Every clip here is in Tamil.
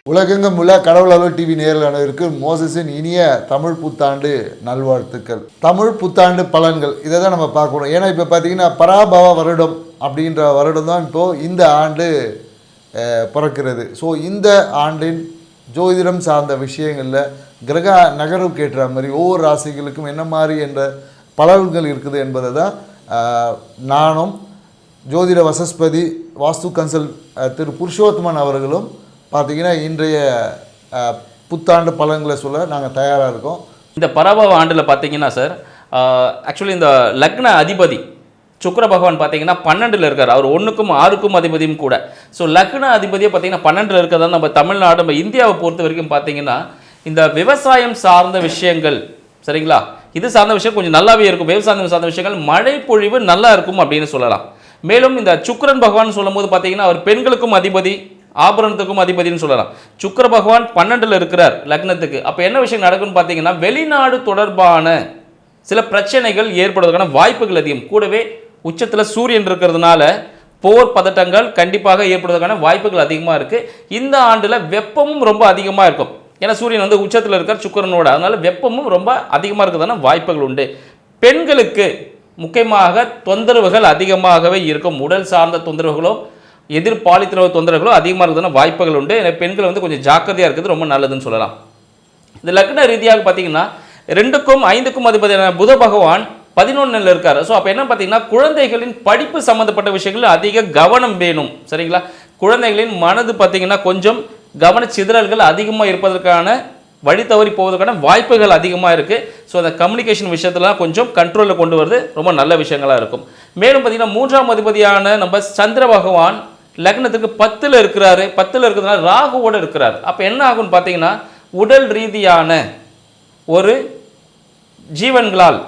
உலகெங்கும் உள்ள கடவுள் அலுவல் டிவி நேயர்களுக்கு மோசஸின் இனிய தமிழ் புத்தாண்டு நல்வாழ்த்துக்கள். தமிழ் புத்தாண்டு பலன்கள் இதை தான் நம்ம பார்க்கணும். ஏன்னா இப்போ பார்த்தீங்கன்னா பராபவ வருடம் அப்படின்ற வருடம் தான் இப்போது இந்த ஆண்டு பிறக்கிறது. ஸோ இந்த ஆண்டின் ஜோதிடம் சார்ந்த விஷயங்களில் கிரக நகர்வுக்கு ஏற்ற மாதிரி ஒவ்வொரு ராசிகளுக்கும் என்ன மாதிரி என்ற பலன்கள் இருக்குது என்பதை தான் நானும் ஜோதிட வசஸ்பதி வாஸ்து கன்சல் திரு புருஷோத்தமன் அவர்களும் பார்த்தீங்கன்னா இன்றைய புத்தாண்டு பலன்களை சொல்ல நாங்கள் தயாராக இருக்கோம். இந்த பராபவ ஆண்டில் பார்த்தீங்கன்னா சார், ஆக்சுவலி இந்த லக்ன அதிபதி சுக்கிர பகவான் பார்த்தீங்கன்னா 12ல் இருக்கார். அவர் 1க்கும் 6க்கும் அதிபதியும் கூட. ஸோ லக்ன அதிபதியை பார்த்தீங்கன்னா 12ல் இருக்கிறதா நம்ம தமிழ்நாடு நம்ம இந்தியாவை பொறுத்த வரைக்கும் பார்த்தீங்கன்னா இந்த விவசாயம் சார்ந்த விஷயங்கள் சரிங்களா, இது சார்ந்த விஷயம் கொஞ்சம் நல்லாவே இருக்கும். விவசாயம் சார்ந்த விஷயங்கள் மழை பொழிவு நல்லா இருக்கும் அப்படின்னு சொல்லலாம். மேலும் இந்த சுக்கிரன் பகவான் சொல்லும் போது பார்த்தீங்கன்னா அவர் பெண்களுக்கும் அதிபதி, ஆபரணத்துக்கும் அதிபதினு சொல்லலாம். சுக்கிர பகவான் 12ல் இருக்கிறார் லக்னத்துக்கு. அப்போ என்ன விஷயம் நடக்கும்னு பார்த்தீங்கன்னா வெளிநாடு தொடர்பான சில பிரச்சனைகள் ஏற்படுவதற்கான வாய்ப்புகள் அதிகம். கூடவே உச்சத்தில் சூரியன் இருக்கிறதுனால போர் பதட்டங்கள் கண்டிப்பாக ஏற்படுவதற்கான வாய்ப்புகள் அதிகமாக இருக்குது. இந்த ஆண்டில் வெப்பமும் ரொம்ப அதிகமாக இருக்கும். ஏன்னா சூரியன் வந்து உச்சத்தில் இருக்கார் சுக்கிரனோட, அதனால வெப்பமும் ரொம்ப அதிகமாக இருக்கிறதான வாய்ப்புகள் உண்டு. பெண்களுக்கு முக்கியமாக தொந்தரவுகள் அதிகமாகவே இருக்கும். உடல் சார்ந்த தொந்தரவுகளோ எதிர்பாலித்திரவு தொந்தரவுகளோ அதிகமாக இருக்கிறதான வாய்ப்புகள் உண்டு. எனவே பெண்கள் வந்து கொஞ்சம் ஜாக்கிரதையாக இருக்கிறது ரொம்ப நல்லதுன்னு சொல்லலாம். இந்த லக்ன ரீதியாக பார்த்தீங்கன்னா 2க்கும் 5க்கும் அதிபதியான புத பகவான் 11ல் இருக்கார். ஸோ அப்போ என்ன பார்த்தீங்கன்னா குழந்தைகளின் படிப்பு சம்மந்தப்பட்ட விஷயங்கள் அதிக கவனம் வேணும் சரிங்களா. குழந்தைகளின் மனது பார்த்தீங்கன்னா கொஞ்சம் கவன சிதறல்கள் அதிகமாக இருப்பதற்கான வழி தவறி போவதற்கான வாய்ப்புகள் அதிகமாக இருக்குது. ஸோ அந்த கம்யூனிகேஷன் விஷயத்துலாம் கொஞ்சம் கண்ட்ரோலில் கொண்டு வரது ரொம்ப நல்ல விஷயங்களாக இருக்கும். மேலும் பார்த்தீங்கன்னா 3ஆம் அதிபதியான நம்ம சந்திர பகவான் லக்னத்துக்கு 10ல் இருக்கிறாரு. 10ல் இருக்கிறதுனால ராகுவோடு இருக்கிறார். அப்போ என்ன ஆகும்னு பார்த்தீங்கன்னா உடல் ரீதியான ஒரு ஜீவன்களால்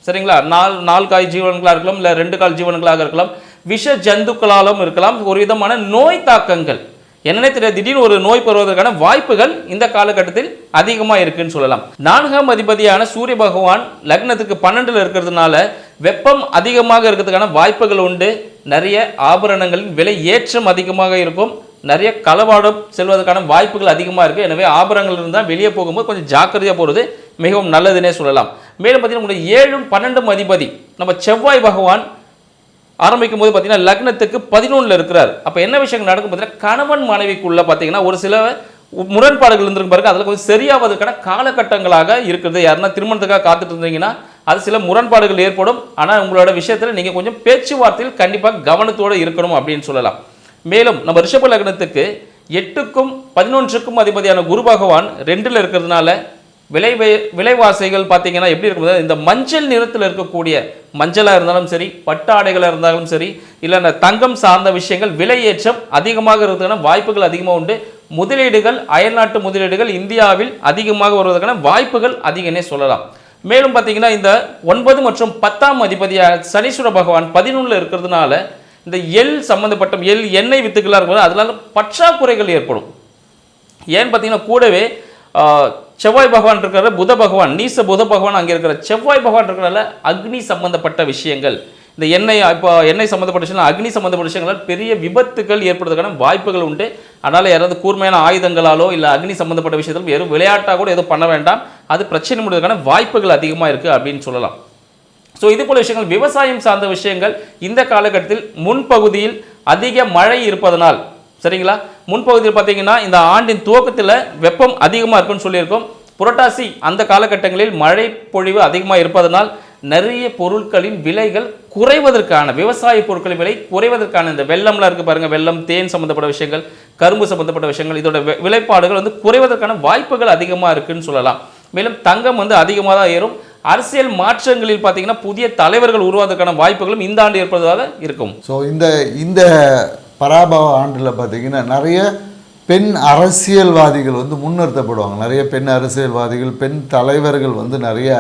சரிங்களா, 4 கால் ஜீவன்களாக இருக்கலாம், இல்லை 2 கால் ஜீவன்களாக இருக்கலாம், விஷ ஜந்துக்களாலும் இருக்கலாம், ஒரு விதமான நோய் தாக்கங்கள் என்னன்னே தெரியாது திடீர்னு ஒரு நோய் பெறுவதற்கான வாய்ப்புகள் இந்த காலகட்டத்தில் அதிகமாக இருக்குன்னு சொல்லலாம். 4ஆம் அதிபதியான சூரிய பகவான் லக்னத்துக்கு 12ல் இருக்கிறதுனால வெப்பம் அதிகமாக இருக்கிறதுக்கான வாய்ப்புகள் உண்டு. நிறைய ஆபரணங்களின் விலை ஏற்றம் அதிகமாக இருக்கும். நிறைய களவாடம் செல்வதற்கான வாய்ப்புகள் அதிகமாக இருக்குது. எனவே ஆபரணங்கள் இருந்தால் வெளியே போகும்போது கொஞ்சம் ஜாக்கிரதையாக போகிறது மிகவும் நல்லதுன்னே சொல்லலாம். மேலும் பார்த்தீங்கன்னா உங்களுக்கு 7ம் 12ம் அதிபதி நம்ம செவ்வாய் பகவான் ஆரம்பிக்கும் போது பார்த்தீங்கன்னா லக்னத்துக்கு 11ல் இருக்கிறார். அப்போ என்ன விஷயங்கள் நடக்கும் பார்த்தீங்கன்னா கணவன் மனைவிக்குள்ள பார்த்தீங்கன்னா ஒரு சில முரண்பாடுகள் இருந்திருக்கு பாருங்க, அதில் கொஞ்சம் சரியாவதற்கான காலகட்டங்களாக இருக்கிறது. யாருன்னா திருமணத்துக்காக காத்துட்டு இருந்தீங்கன்னா அது சில முரண்பாடுகள் ஏற்படும். ஆனால் உங்களோட விஷயத்தில் நீங்கள் கொஞ்சம் பேச்சுவார்த்தையில் கண்டிப்பாக கவனத்தோடு இருக்கணும் அப்படின்னு சொல்லலாம். மேலும் நம்ம ரிஷப லக்னத்துக்கு 8க்கும் 11க்கும் அதிபதியான குரு பகவான் 2ல் இருக்கிறதுனால விலைவாசிகள் பார்த்தீங்கன்னா எப்படி இருக்கும், இந்த மஞ்சள் நிறத்தில் இருக்கக்கூடிய மஞ்சளாக இருந்தாலும் சரி, பட்டாடைகளாக இருந்தாலும் சரி, இல்லை தங்கம் சார்ந்த விஷயங்கள் விலையேற்றம் அதிகமாக இருக்கிறதுக்கான வாய்ப்புகள் அதிகமாக உண்டு. முதலீடுகள் அயல்நாட்டு முதலீடுகள் இந்தியாவில் அதிகமாக வருவதற்கான வாய்ப்புகள் அதிகனே சொல்லலாம். மேலும் பார்த்தீங்கன்னா இந்த 9 மற்றும் 10ஆம் அதிபதியாக சனீஸ்வர பகவான் 11ல் இருக்கிறதுனால இந்த சம்பந்தப்பட்ட எண்ணெய் வித்துக்களாக இருக்கும்போது அதனால பற்றாக்குறைகள் ஏற்படும். ஏன்னு பார்த்தீங்கன்னா கூடவே செவ்வாய் பகவான் இருக்கிற புத பகவான் நீச புத பகவான் அங்கே இருக்கிற செவ்வாய் பகவான் இருக்கிறனால அக்னி சம்பந்தப்பட்ட விஷயங்கள், இந்த எண்ணெய் சம்பந்தப்பட்ட விஷயங்கள், அக்னி சம்பந்தப்பட்ட விஷயங்களால் பெரிய விபத்துகள் ஏற்படுவதற்கான வாய்ப்புகள் உண்டு. அதனால் யாராவது கூர்மையான ஆயுதங்களாலோ இல்லை அக்னி சம்பந்தப்பட்ட விஷயத்திலும் வெறும் விளையாட்டாக கூட எதுவும் பண்ண வேண்டாம். அது பிரச்சனை முடிவதற்கான வாய்ப்புகள் அதிகமாக இருக்குது அப்படின்னு சொல்லலாம். ஸோ இது போல விஷயங்கள் விவசாயம் சார்ந்த விஷயங்கள் இந்த காலகட்டத்தில் முன்பகுதியில் அதிக மழை இருப்பதனால் சரிங்களா, முன்பகுதியில் பார்த்தீங்கன்னா இந்த ஆண்டின் துவக்கத்தில் வெப்பம் அதிகமாக இருக்குன்னு சொல்லியிருக்கோம். புரட்டாசி அந்த காலகட்டங்களில் மழை பொழிவு அதிகமாக இருப்பதனால் நிறைய பொருட்களின் விலைகள் குறைவதற்கான, விவசாய பொருட்களின் விலை குறைவதற்கான இந்த வெள்ளம்லாம் இருக்குது பாருங்கள், வெள்ளம், தேன் சம்மந்தப்பட்ட விஷயங்கள், கரும்பு சம்மந்தப்பட்ட விஷயங்கள், இதோட விலைப்பாடுகள் வந்து குறைவதற்கான வாய்ப்புகள் அதிகமாக இருக்குன்னு சொல்லலாம். மேலும் தங்கம் வந்து அதிகமாக தான் ஏறும். அரசியல் மாற்றங்களில் பார்த்தீங்கன்னா புதிய தலைவர்கள் உருவாவதற்கான வாய்ப்புகளும் இந்த ஆண்டு ஏற்படுவதாக இருக்கும். ஸோ இந்த பராபவ ஆண்டில் பார்த்தீங்கன்னா நிறைய பெண் அரசியல்வாதிகள் வந்து முன்னிறுத்தப்படுவாங்க. நிறைய பெண் அரசியல்வாதிகள், பெண் தலைவர்கள் வந்து நிறைய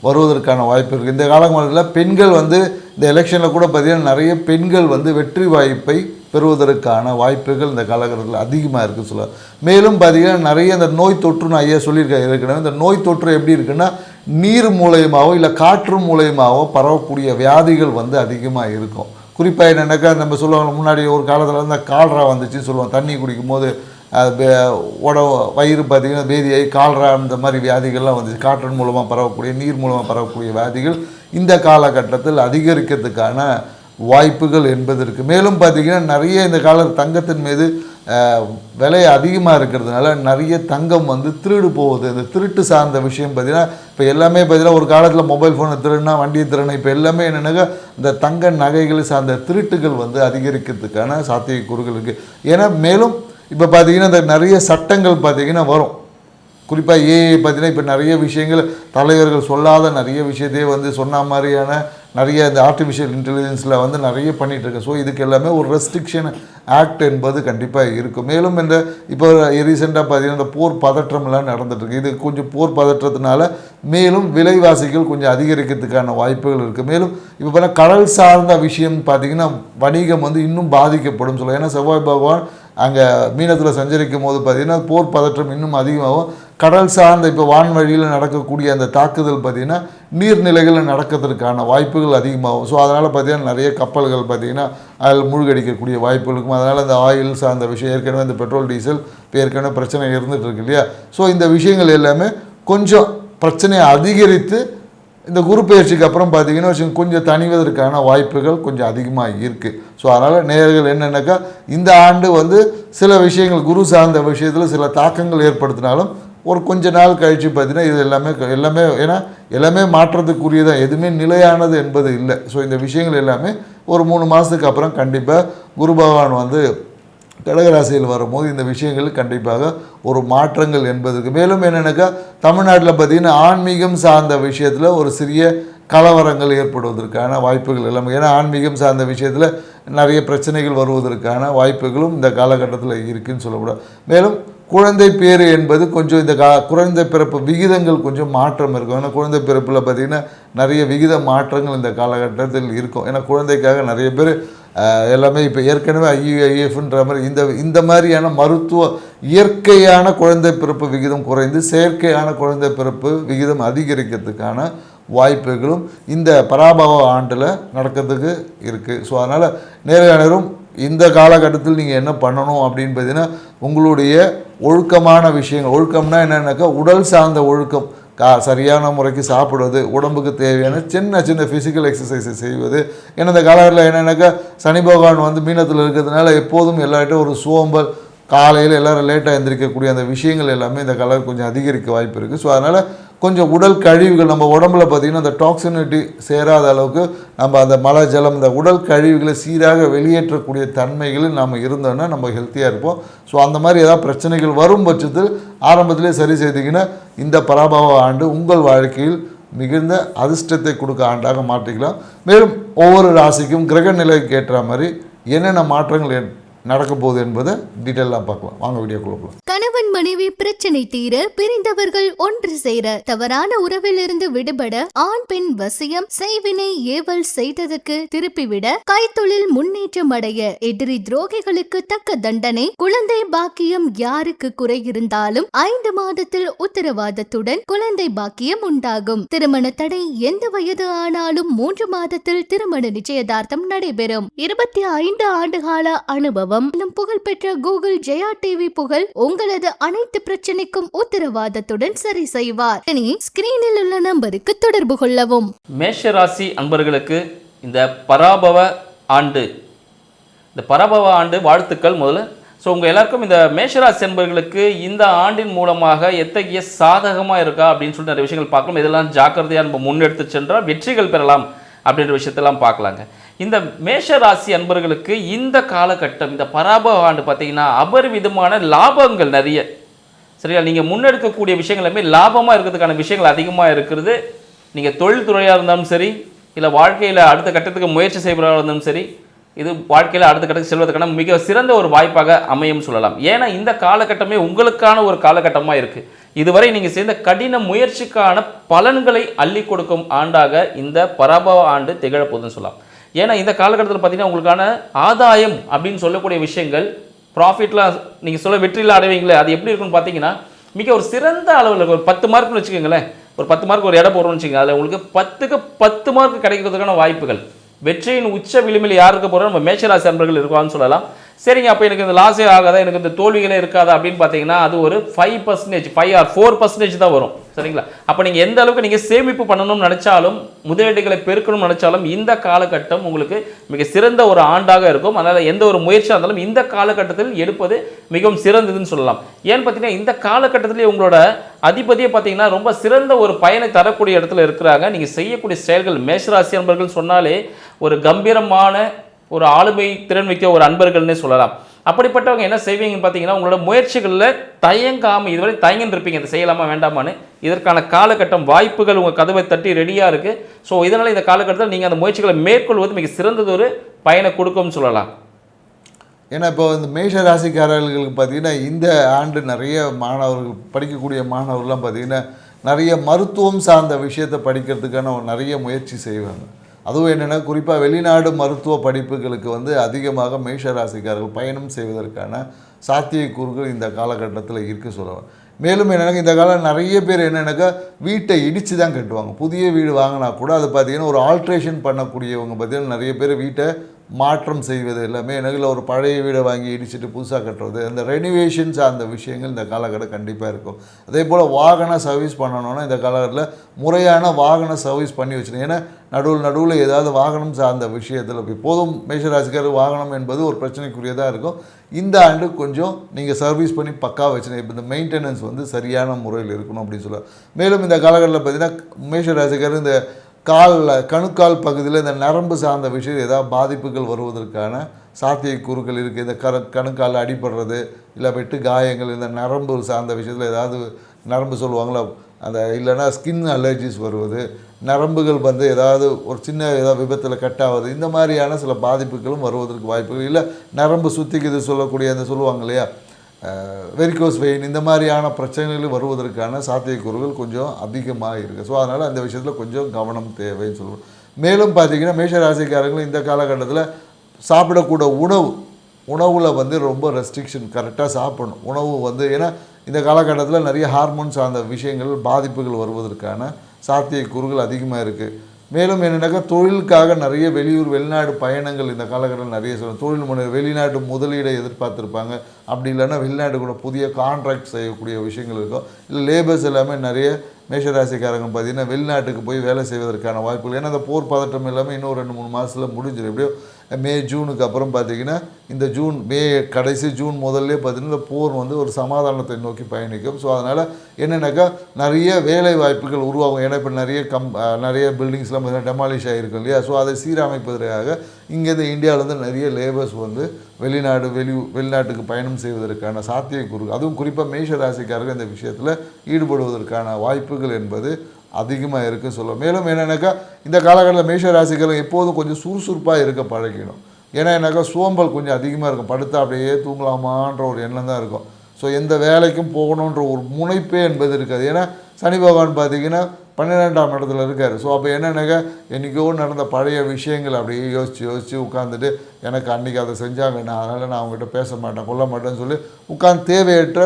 வருவதற்கான வாய்ப்பு இருக்குது. இந்த காலங்களில் பெண்கள் வந்து இந்த எலெக்ஷனில் கூட பார்த்திங்கன்னா நிறைய பெண்கள் வந்து வெற்றி வாய்ப்பை பெறுவதற்கான வாய்ப்புகள் இந்த காலகட்டத்தில் அதிகமாக இருக்குது சொல்ல. மேலும் பார்த்திங்கன்னா நிறைய இந்த நோய் தொற்றுன்னு ஐயா சொல்லியிருக்காங்க ஏற்கனவே. இந்த நோய் தொற்று எப்படி இருக்குன்னா நீர் மூலயமாவோ இல்லை காற்று மூலயமாவோ பரவக்கூடிய வியாதிகள் வந்து அதிகமாக இருக்கும். குறிப்பாக என்னென்னாக்கா நம்ம சொல்லுவாங்க, முன்னாடி ஒரு காலத்தில் இந்த கால்ரா வந்துச்சுன்னு சொல்லுவோம், தண்ணி குடிக்கும் போது வயிறு பார்த்திங்கன்னா பேதியாகி கால்ரா அந்த மாதிரி வியாதிகள்லாம் வந்துச்சு. காற்றின் மூலமாக பரவக்கூடிய நீர் மூலமாக பரவக்கூடிய வியாதிகள் இந்த காலகட்டத்தில் அதிகரிக்கிறதுக்கான வாய்ப்புகள் என்பது இருக்குது. மேலும் பார்த்திங்கன்னா நிறைய இந்த கால தங்கத்தின் மீது விலை அதிகமாக இருக்கிறதுனால நிறைய தங்கம் வந்து திருடு போகுது. இந்த திருட்டு சார்ந்த விஷயம் பார்த்திங்கன்னா இப்போ எல்லாமே பார்த்திங்கன்னா ஒரு காலத்தில் மொபைல் ஃபோனை திருடுனா வண்டியை திருடணும், இப்போ எல்லாமே என்னென்னாக்கா இந்த தங்க நகைகளை சார்ந்த திருட்டுகள் வந்து அதிகரிக்கிறதுக்கான சாத்தியக்கூறுகள் இருக்குது. ஏன்னா மேலும் இப்போ பார்த்திங்கன்னா இந்த நிறைய சட்டங்கள் பார்த்திங்கன்னா வரும். குறிப்பாக ஏஐ பார்த்திங்கன்னா இப்போ நிறைய விஷயங்கள் தலைவர்கள் சொல்லாத நிறைய விஷயத்தையே வந்து சொன்ன மாதிரியான நிறைய இந்த ஆர்டிஃபிஷியல் இன்டெலிஜென்ஸில் வந்து நிறைய பண்ணிகிட்ருக்கு. ஸோ இதுக்கு எல்லாமே ஒரு ரெஸ்ட்ரிக்ஷன் ஆக்ட் என்பது கண்டிப்பாக இருக்கும். மேலும் இந்த இப்போ ரீசெண்டாக பார்த்திங்கன்னா இந்த போர் பதற்றம்லாம் நடந்துகிட்ருக்கு. இது கொஞ்சம் போர் பதற்றத்தினால மேலும் விலைவாசிகள் கொஞ்சம் அதிகரிக்கிறதுக்கான வாய்ப்புகள் இருக்குது. மேலும் இப்போ பார்த்தா கடல் சார்ந்த விஷயம் பார்த்திங்கன்னா வணிகம் வந்து இன்னும் பாதிக்கப்படும் சொல்லுவோம். ஏன்னா செவ்வாய் பகவான் அங்கே மீனத்தில் சஞ்சரிக்கும் போது பார்த்திங்கன்னா போர் பதற்றம் இன்னும் அதிகமாகும். கடல் சார்ந்த இப்போ வான்வழியில் நடக்கக்கூடிய அந்த தாக்குதல் பார்த்திங்கன்னா நீர்நிலைகளில் நடக்கிறதுக்கான வாய்ப்புகள் அதிகமாகும். ஸோ அதனால் பார்த்திங்கன்னா நிறைய கப்பல்கள் பார்த்திங்கன்னா அதில் மூழ்கடிக்கக்கூடிய வாய்ப்புகள் இருக்கும். அதனால் இந்த ஆயில் சார்ந்த விஷயம் ஏற்கனவே இந்த பெட்ரோல் டீசல் இப்போ ஏற்கனவே பிரச்சனை இருந்துகிட்டு இருக்கு இல்லையா. ஸோ இந்த விஷயங்கள் எல்லாமே கொஞ்சம் பிரச்சனையை அதிகரித்து இந்த குரு பயிற்சிக்கு அப்புறம் பார்த்திங்கன்னா கொஞ்சம் தணிவதற்கான வாய்ப்புகள் கொஞ்சம் அதிகமாக இருக்குது. ஸோ அதனால் நேயர்கள் என்னென்னாக்கா இந்த ஆண்டு வந்து சில விஷயங்கள் குரு சார்ந்த விஷயத்தில் சில தாக்கங்கள் ஏற்படுத்தினாலும் ஒரு கொஞ்ச நாள் கழித்து பார்த்திங்கன்னா இது எல்லாமே ஏன்னா எல்லாமே மாற்றத்துக்குரியதான், எதுவுமே நிலையானது என்பது இல்லை. ஸோ இந்த விஷயங்கள் எல்லாமே ஒரு 3 மாதத்துக்கு அப்புறம் கண்டிப்பாக குரு பகவான் வந்து கடகராசியில் வரும்போது இந்த விஷயங்கள் கண்டிப்பாக ஒரு மாற்றங்கள் என்பதுக்கு. மேலும் என்னென்னாக்கா தமிழ்நாட்டில் பார்த்திங்கன்னா ஆன்மீகம் சார்ந்த விஷயத்தில் ஒரு சிறிய கலவரங்கள் ஏற்படுவதற்கான வாய்ப்புகள் எல்லாமே. ஏன்னா ஆன்மீகம் சார்ந்த விஷயத்தில் நிறைய பிரச்சனைகள் வருவதற்கான வாய்ப்புகளும் இந்த காலகட்டத்தில் இருக்குதுன்னு சொல்லக்கூடாது. மேலும் குழந்தை பேர் என்பது கொஞ்சம் இந்த குழந்தை பிறப்பு விகிதங்கள் கொஞ்சம் மாற்றம் இருக்கும். ஏன்னா குழந்தை பிறப்பில் பார்த்திங்கன்னா நிறைய விகித மாற்றங்கள் இந்த காலகட்டத்தில் இருக்கும். ஏன்னா குழந்தைக்காக நிறைய பேர் எல்லாமே இப்போ ஏற்கனவே ஐஎஃப்ன்ற மாதிரி இந்த மாதிரியான மருத்துவ இயற்கையான குழந்தை பிறப்பு விகிதம் குறைந்து செயற்கையான குழந்தை பிறப்பு விகிதம் அதிகரிக்கிறதுக்கான வாய்ப்புகளும் இந்த பராபவ ஆண்டில் நடக்கிறதுக்கு இருக்குது. ஸோ அதனால் நேரம் இந்த காலகட்டத்தில் நீங்கள் என்ன பண்ணணும் அப்படின்னு பார்த்தீங்கன்னா உங்களுடைய ஒழுக்கமான விஷயங்கள், ஒழுக்கம்னா என்னென்னாக்கா உடல் சார்ந்த ஒழுக்கம், சரியான முறைக்கு சாப்பிடுவது, உடம்புக்கு தேவையான சின்ன சின்ன ஃபிசிக்கல் எக்ஸசைஸை செய்வது. ஏன்னா இந்த காலகட்டத்தில் என்னென்னாக்கா சனி பகவான் வந்து மீனத்தில் இருக்கிறதுனால எப்போதும் எல்லார்ட்டும் ஒரு சோம்பல், காலையில் எல்லோரும் லேட்டாக எழுந்திரிக்கக்கூடிய அந்த விஷயங்கள் எல்லாமே இந்த கலர் கொஞ்சம் அதிகரிக்க வாய்ப்பு இருக்குது. ஸோ அதனால் கொஞ்சம் உடல் கழிவுகள் நம்ம உடம்புல பார்த்திங்கன்னா அந்த டாக்ஸினிட்டி சேராத அளவுக்கு நம்ம அந்த மலை ஜலம் இந்த உடல் கழிவுகளை சீராக வெளியேற்றக்கூடிய தன்மைகளில் நம்ம இருந்தோன்னா நம்ம ஹெல்த்தியாக இருப்போம். ஸோ அந்த மாதிரி ஏதாவது பிரச்சனைகள் வரும் பட்சத்தில் ஆரம்பத்திலே சரி செய்திங்கன்னா இந்த பராபவ ஆண்டு உங்கள் வாழ்க்கையில் மிகுந்த அதிர்ஷ்டத்தை கொடுக்க ஆண்டாக மாற்றிக்கலாம். மேலும் ஒவ்வொரு ராசிக்கும் கிரக நிலைக்கு ஏற்ற மாதிரி என்னென்ன மாற்றங்கள் நடக்க போகுது என்பதை டீட்டெயிலாக பார்க்கலாம். வாங்க வீடியோக்குள்ள போகலாம். கணவன் மனைவி பிரச்சனை தீர, பிரிந்தவர்கள் ஒன்று சேர, தவறான உறவிலிருந்து விடுபட, ஆண் பெண் வசியம், செய்வினை ஏவல் செய்ததுக்கு திருப்பிவிட, கைத்தொழில் முன்னேற்றம் அடைய, எதிரி துரோகிகளுக்கு தக்க தண்டனை, குழந்தை பாக்கியம் யாருக்கு குறை இருந்தாலும் 5 மாதத்தில் உத்தரவாதத்துடன் குழந்தை பாக்கியம் உண்டாகும். திருமண தடை எந்த வயது ஆனாலும் 3 மாதத்தில் திருமண நிச்சயதார்த்தம் நடைபெறும். 25 ஆண்டுகால அனுபவம், புகழ்பெற்ற கூகுள் ஜெயா டிவி புகழ் உங்களது அனைத்து பிரச்சனைக்கும் உத்தரவாதத்துடன் சரி செய்வார். இனி ஸ்கிரீனில் உள்ள நம்பருக்கு தொடர்பு கொள்ளவும். மேஷ ராசி அன்பர்களுக்கு இந்த பராபவ ஆண்டு வாழ்த்துக்கள் முதல்ல. ஸோ உங்கள் எல்லாருக்கும் இந்த மேஷராசி அன்பர்களுக்கு இந்த ஆண்டின் மூலமாக எத்தகைய சாதகமாக இருக்கா அப்படின்னு சொல்லிட்டு நிறைய விஷயங்கள் பார்க்கலாம். இதெல்லாம் ஜாக்கிரதையாக நம்ம முன்னெடுத்து சென்றால் வெற்றிகள் பெறலாம் அப்படின்ற விஷயத்தெல்லாம் பார்க்கலாங்க. இந்த மேஷ ராசி அன்பர்களுக்கு இந்த காலகட்டம், இந்த பராபவ ஆண்டு பார்த்தீங்கன்னா அபரிவிதமான லாபங்கள் நிறைய. சரியா, நீங்கள் முன்னெடுக்கக்கூடிய விஷயங்கள் எல்லாமே லாபமாக இருக்கிறதுக்கான விஷயங்கள் அதிகமாக இருக்கிறது. நீங்கள் தொழில் துறையாக இருந்தாலும் சரி, இல்லை வாழ்க்கையில் அடுத்த கட்டத்துக்கு முயற்சி செய்வதாக இருந்தாலும் சரி, இது வாழ்க்கையில் அடுத்த கட்டத்துக்கு செல்வதற்கான மிக சிறந்த ஒரு வாய்ப்பாக அமையும் சொல்லலாம். ஏன்னா இந்த காலகட்டமே உங்களுக்கான ஒரு காலகட்டமாக இருக்குது. இதுவரை நீங்கள் செய்த கடின முயற்சிக்கான பலன்களை அள்ளி கொடுக்கும் ஆண்டாக இந்த பராபவ ஆண்டு திகழப்போகுதுன்னு சொல்லலாம். ஏன்னா இந்த காலகட்டத்தில் பார்த்தீங்கன்னா உங்களுக்கான ஆதாயம் அப்படின்னு சொல்லக்கூடிய விஷயங்கள், ப்ராஃபிட்லாம் நீங்கள் சொல்ல வெற்றியில் அடைவீங்களே, அது எப்படி இருக்குன்னு பார்த்தீங்கன்னா மிக ஒரு சிறந்த அளவில் ஒரு 10 மார்க்னு வச்சுக்கோங்களேன். ஒரு 10 மார்க் ஒரு இடம் போடுறோம்னு வச்சுக்கோங்க, அதில் உங்களுக்கு 10க்கு 10 மார்க் கிடைக்கிறதுக்கான வாய்ப்புகள். வெற்றியின் உச்ச விளிம்பில் யாருக்கு போகிறோம், நம்ம மேஷராசி அன்பர்கள் இருக்கான்னு சொல்லலாம். சரிங்க அப்போ எனக்கு இந்த லாஸே ஆகாதா, எனக்கு இந்த தோல்விகளே இருக்காதா அப்படின்னு பார்த்தீங்கன்னா அது ஒரு 5%, 5 or 4% தான் வரும். சரிங்களா? அப்போ நீங்கள் எந்த அளவுக்கு நீங்கள் சேமிப்பு பண்ணணும்னு நினச்சாலும், முதலீடுகளை பெருக்கணும்னு நினச்சாலும் இந்த காலகட்டம் உங்களுக்கு மிக சிறந்த ஒரு ஆண்டாக இருக்கும். அதனால் எந்த ஒரு முயற்சியாக இருந்தாலும் இந்த காலகட்டத்தில் எடுப்பது மிகவும் சிறந்ததுன்னு சொல்லலாம். ஏன்னு பார்த்தீங்கன்னா இந்த காலகட்டத்திலே உங்களோட அதிபதியை பார்த்தீங்கன்னா ரொம்ப சிறந்த ஒரு பயனை தரக்கூடிய இடத்துல இருக்கிறாங்க. நீங்கள் செய்யக்கூடிய செயல்கள், மேஷராசி அன்பர்கள் சொன்னாலே ஒரு கம்பீரமான ஒரு ஆளுமை திறன் மிக்க ஒரு அன்பர்கள்னே சொல்லலாம். அப்படிப்பட்டவங்க என்ன செய்வீங்கன்னு பார்த்தீங்கன்னா உங்களோட முயற்சிகளில் தயங்காமல், இதுவரை தயங்கின்னு இருப்பீங்க இதை செய்யலாமா வேண்டாமான்னு. இதற்கான காலகட்டம், வாய்ப்புகள் உங்கள் கதவை தட்டி ரெடியாக இருக்குது. ஸோ இதனால் இந்த காலகட்டத்தில் நீங்கள் அந்த முயற்சிகளை மேற்கொள்வது மிக சிறந்தது ஒரு பயனை கொடுக்கும்னு சொல்லலாம். ஏன்னா இப்போ இந்த மேஷ ராசிக்காரர்களுக்கு பார்த்திங்கன்னா இந்த ஆண்டு நிறைய மாணவர்கள், படிக்கக்கூடிய மாணவர்கள்லாம் பார்த்திங்கன்னா நிறைய மருத்துவம் சார்ந்த விஷயத்தை படிக்கிறதுக்கான நிறைய முயற்சி செய்வாங்க. அதுவும் என்னென்னா குறிப்பாக வெளிநாடு மருத்துவ படிப்புகளுக்கு வந்து அதிகமாக மேஷ ராசிக்காரர்கள் பயணம் செய்வதற்கான சாத்தியக்கூறுகள் இந்த காலகட்டத்தில் இருக்க சொல்லுவாங்க. மேலும் என்னென்னா இந்த காலம் நிறைய பேர் என்னென்னாக்கா வீட்டை இடித்து தான் கட்டுவாங்க. புதிய வீடு வாங்கினா கூட அது பார்த்திங்கன்னா ஒரு ஆல்ட்ரேஷன் பண்ணக்கூடியவங்க பார்த்திங்கன்னா நிறைய பேர் வீட்டை மாற்றம் செய்வது எல்லாமே எனக்கு ஒரு பழைய வீடை வாங்கி இடிச்சிட்டு புதுசாக கட்டுறது, அந்த ரெனிவேஷன்ஸ் அந்த விஷயங்கள் இந்த காலகட்டம் கண்டிப்பாக இருக்கும். அதே போல் வாகன சர்வீஸ் பண்ணணுன்னா இந்த காலகட்டத்தில் முறையான வாகன சர்வீஸ் பண்ணி வச்சுருங்க. ஏன்னா நடுவில் ஏதாவது வாகனம் சார்ந்த விஷயத்தில் இப்போதும் மேஷராசிக்காரர் வாகனம் என்பது ஒரு பிரச்சனைக்குரியதாக இருக்கும். இந்த ஆண்டு கொஞ்சம் நீங்கள் சர்வீஸ் பண்ணி பக்கா வச்சுருங்க. இப்போ இந்த மெயின்டெனன்ஸ் வந்து சரியான முறையில் இருக்கணும் அப்படின்னு சொல்லுவாங்க. மேலும் இந்த காலகட்டத்தில் பார்த்திங்கன்னா மேஷராசிக்காரர் இந்த கணுக்கால் பகுதியில் இந்த நரம்பு சார்ந்த விஷயம் ஏதாவது பாதிப்புகள் வருவதற்கான சாத்தியக்கூறுகள் இருக்குது. இந்த கணுக்கால் அடிபடுறது, இல்லை வெட்டு காயங்கள், இந்த நரம்பு சார்ந்த விஷயத்தில் ஏதாவது நரம்பு சொல்லுவாங்களா அந்த, இல்லைன்னா ஸ்கின் அலர்ஜிஸ் வருவது, நரம்புகள் வந்து ஏதாவது ஒரு சின்ன ஏதாவது விபத்தில் கட் ஆகுது, இந்த மாதிரியான சில பாதிப்புகளும் வருவதற்கு வாய்ப்புகள் இல்லை. நரம்பு சுத்திக்குது சொல்லக்கூடிய அந்த சொல்லுவாங்க இல்லையா வெரிகோஸ் வெயின், இந்த மாதிரியான பிரச்சனைகள் வருவதற்கான சாத்தியக்கூறுகள் கொஞ்சம் அதிகமாக இருக்குது. ஸோ அதனால் அந்த விஷயத்தில் கொஞ்சம் கவனம் தேவைன்னு சொல்லுவோம். மேலும் பார்த்திங்கன்னா மேஷராசிக்காரங்களும் இந்த காலகட்டத்தில் சாப்பிடக்கூட உணவில் வந்து ரொம்ப ரெஸ்ட்ரிக்ஷன், கரெக்டாக சாப்பிடணும் உணவு வந்து. ஏன்னா இந்த காலகட்டத்தில் நிறைய ஹார்மோன்ஸ் சார்ந்த விஷயங்கள் பாதிப்புகள் வருவதற்கான சாத்தியக்கூறுகள் அதிகமாக இருக்குது. மேலும் என்னென்னாக்கா தொழிலுக்காக நிறைய வெளிநாடு பயணங்கள் இந்த காலகட்டத்தில் நிறைய சொல்லணும். தொழில் முனைவர் வெளிநாட்டு முதலீடை எதிர்பார்த்துருப்பாங்க. அப்படி இல்லைன்னா வெளிநாட்டு கூட புதிய கான்ட்ராக்ட் செய்யக்கூடிய விஷயங்கள் இருக்கும். இல்லை லேபர்ஸ் எல்லாமே நிறைய மேஷராசிக்காரங்க பார்த்திங்கன்னா வெளிநாட்டுக்கு போய் வேலை செய்வதற்கான வாய்ப்புகள். ஏன்னா அந்த போர் பதட்டம் எல்லாமே இன்னும் 2-3 மாதத்தில் முடிஞ்சிடும். எப்படியோ மே ஜூனுக்கு அப்புறம் பார்த்திங்கன்னா இந்த மே கடைசி ஜூன் முதல்லே பார்த்திங்கன்னா இந்த போர் வந்து ஒரு சமாதானத்தை நோக்கி பயணிக்கும். ஸோ அதனால் என்னென்னாக்கா நிறைய வேலை வாய்ப்புகள் உருவாகும். ஏன்னா இப்போ நிறைய பில்டிங்ஸ்லாம் பார்த்திங்கன்னா டெமாலிஷ் ஆகிருக்கும் இல்லையா. ஸோ அதை சீரமைப்பதற்காக இங்கேருந்து இந்தியாவிலேருந்து நிறைய லேபர்ஸ் வந்து வெளிநாட்டுக்கு பயணம் செய்வதற்கான சாத்தியக்கூறு, அதுவும் குறிப்பாக மேஷ ராசிக்காரர்கள் இந்த விஷயத்தில் ஈடுபடுவதற்கான வாய்ப்புகள் என்பது அதிகமாக இருக்குது சொல்லுவோம். மேலும் என்னென்னாக்கா இந்த காலகட்டத்தில் மேஷ ராசிக்காரர்கள் எப்போதும் கொஞ்சம் சுறுசுறுப்பாக இருக்க பழகிடும். ஏன்னா என்னக்கா சோம்பல் கொஞ்சம் அதிகமாக இருக்கும். படுத்தா அப்படியே தூங்கலாமான்ற ஒரு எண்ணம் தான் இருக்கும். ஸோ எந்த வேலைக்கும் போகணுன்ற ஒரு முனைப்பே என்பது இருக்காது. ஏன்னா சனி பகவான் பார்த்திங்கன்னா 12ஆம் இடத்துல இருக்கார். ஸோ அப்போ என்னென்னாக்கா என்றைக்கோ நடந்த பழைய விஷயங்கள் அப்படியே யோசித்து உட்காந்துட்டு எனக்கு அன்றைக்கி அதை செஞ்சாங்க, அதனால் நான் அவங்ககிட்ட பேச மாட்டேன் கொல்ல மாட்டேன்னு சொல்லி உட்காந்து தேவையற்ற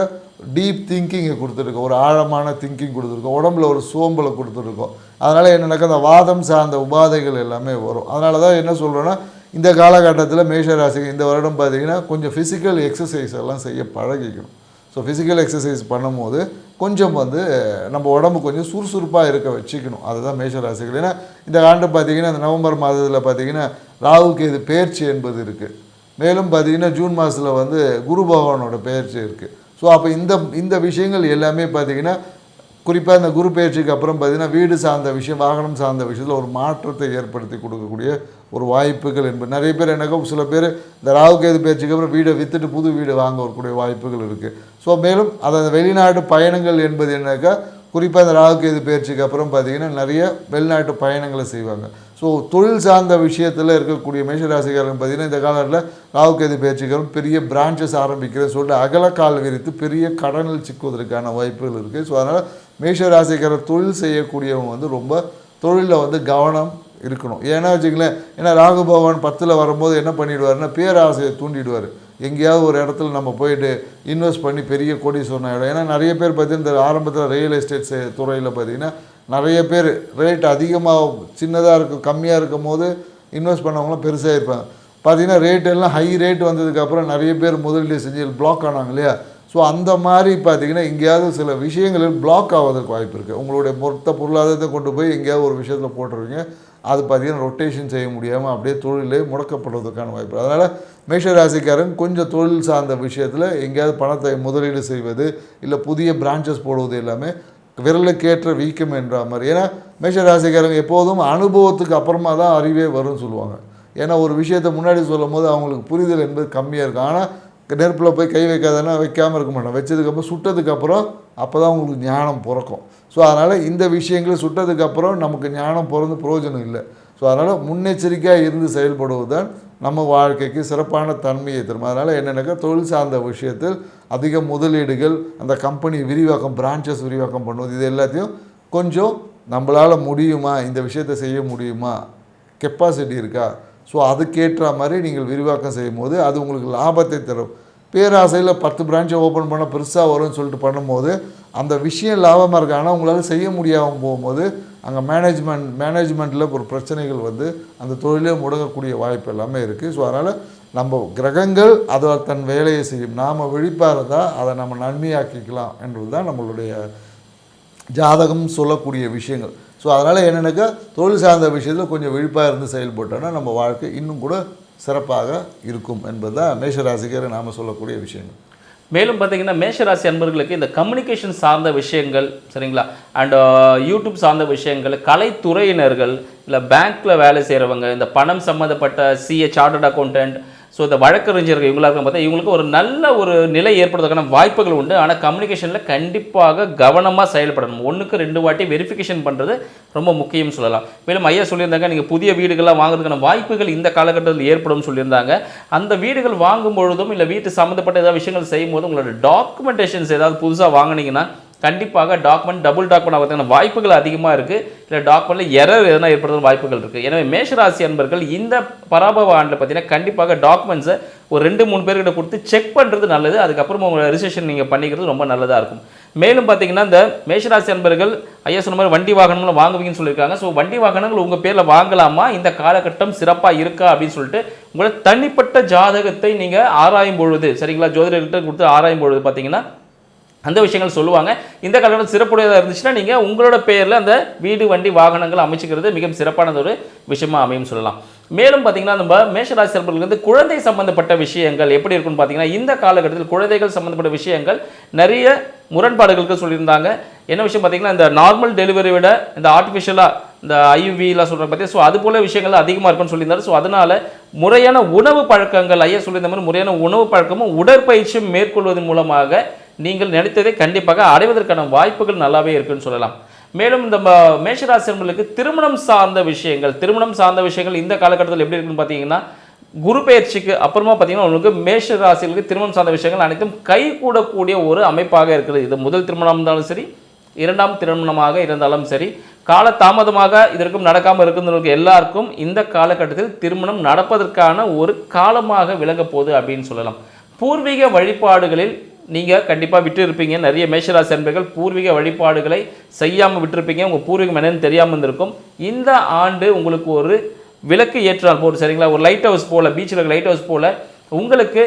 டீப் திங்கிங்கை கொடுத்துருக்கோம். ஒரு ஆழமான திங்கிங் கொடுத்துருக்கோம். உடம்புல ஒரு சோம்பலை கொடுத்துருக்கோம். அதனால் என்னென்னாக்கா அந்த வாதம் சார்ந்த உபாதைகள் எல்லாமே வரும். அதனால தான் என்ன சொல்கிறேன்னா இந்த காலகட்டத்தில் மேஷராசிக்கு இந்த வருடம் பார்த்திங்கன்னா கொஞ்சம் ஃபிசிக்கல் எக்ஸசைஸ் எல்லாம் செய்ய பழகிக்கணும். ஸோ ஃபிசிக்கல் எக்ஸசைஸ் பண்ணும்போது கொஞ்சம் வந்து நம்ம உடம்பு கொஞ்சம் சுறுசுறுப்பாக இருக்க வச்சுக்கணும். அதுதான் மேஷராசிகள். ஏன்னா இந்த ஆண்டு பார்த்திங்கன்னா இந்த நவம்பர் மாதத்தில் பார்த்திங்கன்னா ராகுக்கு இது பெயர்ச்சி என்பது இருக்குது. மேலும் பார்த்திங்கன்னா ஜூன் மாதத்தில் வந்து குரு பகவானோட பெயர்ச்சி இருக்குது. ஸோ அப்போ இந்த விஷயங்கள் எல்லாமே பார்த்திங்கன்னா குறிப்பாக இந்த குரு பெயர்ச்சிக்கு அப்புறம் பார்த்திங்கன்னா வீடு சார்ந்த விஷயம், வாகனம் சார்ந்த விஷயத்தில் ஒரு மாற்றத்தை ஏற்படுத்தி கொடுக்கக்கூடிய ஒரு வாய்ப்புகள் என்பது நிறைய பேர் என்னக்கா சில பேர் இந்த ராகுகேது பெயர்ச்சிக்கு அப்புறம் வீடை விற்றுட்டு புது வீடு வாங்க வரக்கூடிய வாய்ப்புகள் இருக்குது. ஸோ மேலும் அதை வெளிநாட்டு பயணங்கள் என்பது என்னக்கா குறிப்பாக இந்த ராகுகேது பெயர்ச்சிக்கு அப்புறம் பார்த்திங்கன்னா நிறைய வெளிநாட்டு பயணங்களை செய்வாங்க. ஸோ தொழில் சார்ந்த விஷயத்தில் இருக்கக்கூடிய மேஷராசிக்காரங்க பார்த்திங்கன்னா இந்த காலத்தில் ராகுகேது பெயர்ச்சிக்கு பெரிய பிரான்ச்சஸ் ஆரம்பிக்கிறேன்னு சொல்லிட்டு அகலக்கால் விரித்து பெரிய கடனில் சிக்குவதற்கான வாய்ப்புகள் இருக்குது. ஸோ அதனால் மேஷராசிக்காரர் தொழில் செய்யக்கூடியவங்க வந்து ரொம்ப தொழிலில் வந்து கவனம் இருக்கணும். ஏன்னா வச்சுங்களேன், ஏன்னா ராகு பகவான் 10ல் வரும்போது என்ன பண்ணிவிடுவார்னா பேராசையை தூண்டிடுவார். எங்கேயாவது ஒரு இடத்துல நம்ம போயிட்டு இன்வெஸ்ட் பண்ணி பெரிய கோடீஸ்வரன் ஆகிடும். ஏன்னா நிறைய பேர் பார்த்திங்கன்னா இந்த ஆரம்பத்தில் ரியல் எஸ்டேட் துறையில் பார்த்திங்கன்னா நிறைய பேர் ரேட் அதிகமாக சின்னதாக இருக்கும் கம்மியாக இருக்கும் போது இன்வெஸ்ட் பண்ணவங்களாம் பெருசாக இருப்பாங்க. பார்த்தீங்கன்னா ரேட் எல்லாம் ஹை ரேட் வந்ததுக்கப்புறம் நிறைய பேர் முதலீடு செஞ்சு பிளாக் ஆனாங்க இல்லையா. ஸோ அந்த மாதிரி பார்த்தீங்கன்னா எங்கேயாவது சில விஷயங்களில் பிளாக் ஆவதற்கு வாய்ப்பு இருக்குது. உங்களுடைய மொத்த பொருளாதாரத்தை கொண்டு போய் எங்கேயாவது ஒரு விஷயத்தில் போட்டுருவீங்க, அது பார்த்தீங்கன்னா ரொட்டேஷன் செய்ய முடியாமல் அப்படியே தொழிலே முடக்கப்படுவதற்கான வாய்ப்பு. அதனால் மேஷராசிக்காரங்க கொஞ்சம் தொழில் சார்ந்த விஷயத்தில் எங்கேயாவது பணத்தை முதலீடு செய்வது இல்லை புதிய பிரான்ச்சஸ் போடுவது எல்லாமே விரலுக்கேற்ற வீக்கம் என்ற மாதிரி. ஏன்னா மேஷராசிக்காரங்க எப்போதும் அனுபவத்துக்கு அப்புறமா தான் அறிவே வரும்னு சொல்லுவாங்க. ஏன்னா ஒரு விஷயத்தை முன்னாடி சொல்லும் போது அவங்களுக்கு புரிதல் என்பது கம்மியாக இருக்கும். ஆனால் நெருப்பில் போய் கை வைக்காதனா வைக்காமல் இருக்க மாட்டோம், வச்சதுக்கப்புறம் சுட்டதுக்கப்புறம் அப்போ தான் உங்களுக்கு ஞானம் பிறக்கும். ஸோ அதனால் இந்த விஷயங்களை சுட்டதுக்கப்புறம் நமக்கு ஞானம் பிறந்து பிரயோஜனம் இல்லை. ஸோ அதனால் முன்னெச்சரிக்கையாக இருந்து செயல்படுவது தான் நம்ம வாழ்க்கைக்கு சிறப்பான தன்மையை தரும். அதனால் என்னென்னாக்கா தொழில் சார்ந்த விஷயத்தில் அதிக முதலீடுகள், அந்த கம்பெனி விரிவாக்கம், பிரான்ச்சஸ் விரிவாக்கம் பண்ணுவது, இது எல்லாத்தையும் கொஞ்சம் நம்மளால் முடியுமா, இந்த விஷயத்தை செய்ய முடியுமா, கெப்பாசிட்டி இருக்கா, ஸோ அதுக்கேற்ற மாதிரி நீங்கள் விரிவாக்கம் செய்யும் போது அது உங்களுக்கு லாபத்தை தரும். பேராசையில் 10 பிரான்ச்சை ஓப்பன் பண்ண பெருசாக வரும்னு சொல்லிட்டு பண்ணும்போது அந்த விஷயம் லாபமாக இருக்குது, ஆனால் உங்களால் செய்ய முடியாமல் போகும்போது அங்கே மேனேஜ்மெண்ட்டில் ஒரு பிரச்சனைகள் வந்து அந்த தொழிலே முடங்கக்கூடிய வாய்ப்பு எல்லாமே இருக்குது. ஸோ அதனால் நம்ம கிரகங்கள் அதை தன் வேலையை செய்யும், நாம் விழிப்பாக இருந்தால் அதை நம்ம நன்மையாக்கிக்கலாம் என்பது தான் நம்மளுடைய ஜாதகம் சொல்லக்கூடிய விஷயங்கள். ஸோ அதனால் என்னென்னாக்கா தொழில் சார்ந்த விஷயத்தில் கொஞ்சம் விழிப்பாக இருந்து செயல்பட்டோன்னா நம்ம வாழ்க்கை இன்னும் கூட சிறப்பாக இருக்கும் என்பது தான் மேஷராசிக்கார நாம் சொல்லக்கூடிய விஷயங்கள். மேலும் பார்த்தீங்கன்னா மேஷராசி அன்பர்களுக்கு இந்த கம்யூனிகேஷன் சார்ந்த விஷயங்கள் சரிங்களா, அண்ட் யூடியூப் சார்ந்த விஷயங்கள், கலைத்துறையினர்கள், இல்லை பேங்க்கில் வேலை செய்கிறவங்க, இந்த பணம் சம்மந்தப்பட்ட சிஏ, சார்ட்டர்ட் அக்கௌண்டன்ட், ஸோ இந்த வழக்கறிஞர்கள் இவங்களாக பார்த்தா இவங்களுக்கு ஒரு நல்ல ஒரு நிலை ஏற்படுறதுக்கான வாய்ப்புகள் உண்டு. ஆனால் கம்யூனிகேஷனில் கண்டிப்பாக கவனமாக செயல்படணும். 1க்கு 2 வாட்டி வெரிஃபிகேஷன் பண்ணுறது ரொம்ப முக்கியம் சொல்லலாம். மேலும் ஐயா சொல்லியிருந்தாங்க நீங்கள் புதிய வீடுகள்லாம் வாங்குறதுக்கான வாய்ப்புகள் இந்த காலகட்டத்தில் ஏற்படும் சொல்லியிருந்தாங்க. அந்த வீடுகள் வாங்கும் பொழுதும் இல்லை வீட்டு சம்மந்தப்பட்ட ஏதாவது விஷயங்கள் செய்யும் போது உங்களோட டாக்குமெண்டேஷன்ஸ் ஏதாவது புதுசாக வாங்கினீங்கன்னா கண்டிப்பாக டபுள் டாக்குமெண்ட் ஆகிறதுக்கான வாய்ப்புகள் அதிகமாக இருக்குது. இல்லை டாக்குமெண்ட்டில் எரர் எதனா ஏற்படுறதுக்கு வாய்ப்புகள் இருக்குது. எனவே மேஷராசி அன்பர்கள் இந்த பராபவ ஆண்டில் பார்த்தீங்கன்னா கண்டிப்பாக டாக்குமெண்ட்ஸை ஒரு 2-3 பேர்கிட்ட கொடுத்து செக் பண்ணுறது நல்லது. அதுக்கப்புறமா உங்களோட ரிஜிஸ்ட்ரேஷன் நீங்கள் பண்ணிக்கிறது ரொம்ப நல்லதாக இருக்கும். மேலும் பார்த்தீங்கன்னா இந்த மேஷராசி அன்பர்கள் ஐயா சொன்ன மாதிரி வண்டி வாகனங்களும் வாங்குவீங்கன்னு சொல்லியிருக்காங்க. ஸோ வண்டி வாகனங்கள் உங்கள் பேரில் வாங்கலாமா, இந்த காலகட்டம் சிறப்பாக இருக்கா அப்படின்னு சொல்லிட்டு உங்களோட தனிப்பட்ட ஜாதகத்தை நீங்கள் ஆராயும் பொழுது சரிங்களா, ஜோதிடர்கிட்ட கொடுத்து ஆராயும் பொழுது பார்த்தீங்கன்னா அந்த விஷயங்கள் சொல்லுவாங்க. இந்த காலகட்டம் சிறப்புடையதாக இருந்துச்சுன்னா நீங்கள் உங்களோட பேரில் அந்த வீடு, வண்டி, வாகனங்கள் அமைச்சிக்கிறது மிக சிறப்பானது ஒரு விஷயமா அமையும் சொல்லலாம். மேலும் பார்த்தீங்கன்னா நம்ம மேஷராசி அன்பர்களுக்கு வந்து குழந்தை சம்பந்தப்பட்ட விஷயங்கள் எப்படி இருக்குன்னு பார்த்தீங்கன்னா இந்த காலகட்டத்தில் குழந்தைகள் சம்பந்தப்பட்ட விஷயங்கள் நிறைய முரண்பாடுகளுக்கு சொல்லியிருந்தாங்க. என்ன விஷயம் பார்த்தீங்கன்னா இந்த நார்மல் டெலிவரி விட இந்த ஆர்டிஃபிஷியலாக இந்த ஐயுவிலாம் சொல்கிற பற்றி ஸோ அது போல விஷயங்கள் அதிகமாக இருக்குன்னு சொல்லியிருந்தாரு. ஸோ அதனால் முறையான உணவு பழக்கங்கள் ஐயா சொல்லியிருந்த மாதிரி முறையான உணவு பழக்கமும் உடற்பயிற்சியும் மேற்கொள்வதன் மூலமாக நீங்கள் நினைத்ததை கண்டிப்பாக அடைவதற்கான வாய்ப்புகள் நல்லாவே இருக்குன்னு சொல்லலாம். மேலும் இந்த மேஷராசினர்களுக்கு திருமணம் சார்ந்த விஷயங்கள் இந்த காலகட்டத்தில் எப்படி இருக்குன்னு பார்த்தீங்கன்னா குரு பயிற்சிக்கு அப்புறமா பார்த்தீங்கன்னா உங்களுக்கு மேஷராசிகளுக்கு திருமணம் சார்ந்த விஷயங்கள் அனைத்தும் கை கூடக்கூடிய ஒரு அமைப்பாக இருக்குது. இது முதல் திருமணம் இருந்தாலும் சரி, 2ஆம் திருமணமாக இருந்தாலும் சரி, கால தாமதமாக இதற்கும் நடக்காமல் இருக்கிறவங்களுக்கு எல்லாருக்கும் இந்த காலகட்டத்தில் திருமணம் நடப்பதற்கான ஒரு காலமாக விளங்க போகுது அப்படின்னு சொல்லலாம். பூர்வீக வழிபாடுகளில் நீங்கள் கண்டிப்பாக விட்டு இருப்பீங்க. நிறைய மேஷராசி அன்பர்கள் பூர்வீக வழிபாடுகளை செய்யாமல் விட்டுருப்பீங்க. உங்கள் பூர்வீகம் என்னன்னு தெரியாமல் இருந்திருக்கும். இந்த ஆண்டு உங்களுக்கு ஒரு விளக்கு ஏற்றால் போது சரிங்களா, ஒரு லைட் ஹவுஸ் போல், பீச்சில் லைட் ஹவுஸ் போல் உங்களுக்கு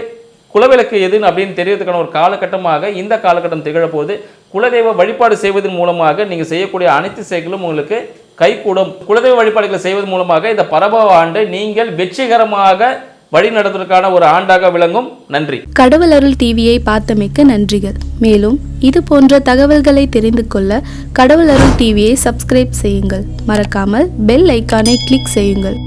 குலவிளக்கு எதுன்னு அப்படின்னு தெரியறதுக்கான ஒரு காலகட்டமாக இந்த காலகட்டம் திகழப்போது. குலதெய்வ வழிபாடு செய்வதன் மூலமாக நீங்கள் செய்யக்கூடிய அனைத்து செயல்களும் உங்களுக்கு கைகூடும். குலதெய்வ வழிபாடுகளை செய்வதன் மூலமாக இந்த பரபவ ஆண்டு நீங்கள் வெற்றிகரமாக வழி நடத்துவதற்கான ஒரு ஆண்டாக விளங்கும். நன்றி. கடவுள் அருள் டிவியை பார்த்தமைக்கு நன்றிகள். மேலும் இது போன்ற தகவல்களை தெரிந்து கொள்ள கடவுள் அருள் டிவியை சப்ஸ்கிரைப் செய்யுங்கள். மறக்காமல் பெல் ஐக்கானை கிளிக் செய்யுங்கள்.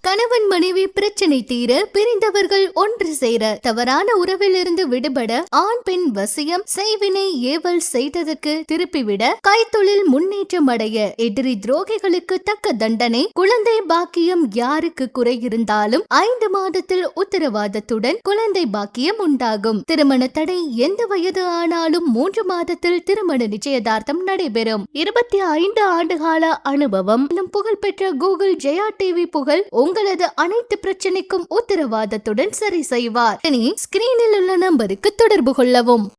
கணவன் மனைவி பிரச்சனை தீர பிரிந்தவர்கள் ஒன்று சேர தவறான உறவிலிருந்து விடுபட ஆண் பெண் வசியம் செய்வினை ஏவல் செய்ததற்கு திருப்பிவிட கைத்தொழில் முன்னேற்றம் அடைய எதிரி துரோகிகளுக்கு தக்க தண்டனை குழந்தை பாக்கியம் யாருக்கு குறை இருந்தாலும் 5 மாதத்தில் உத்தரவாதத்துடன் குழந்தை பாக்கியம் உண்டாகும். திருமண தடை எந்த வயது ஆனாலும் 3 மாதத்தில் திருமண நிச்சயதார்த்தம் நடைபெறும். 25 ஆண்டுகால அனுபவம் புகழ்பெற்ற கூகுள் ஜெயா டிவி புகழ் உங்களது அனைத்து பிரச்சனைக்கும் உத்தரவாதத்துடன் சரி செய்வார். ஸ்கிரீனில் உள்ள நம்பருக்கு தொடர்பு கொள்ளவும்.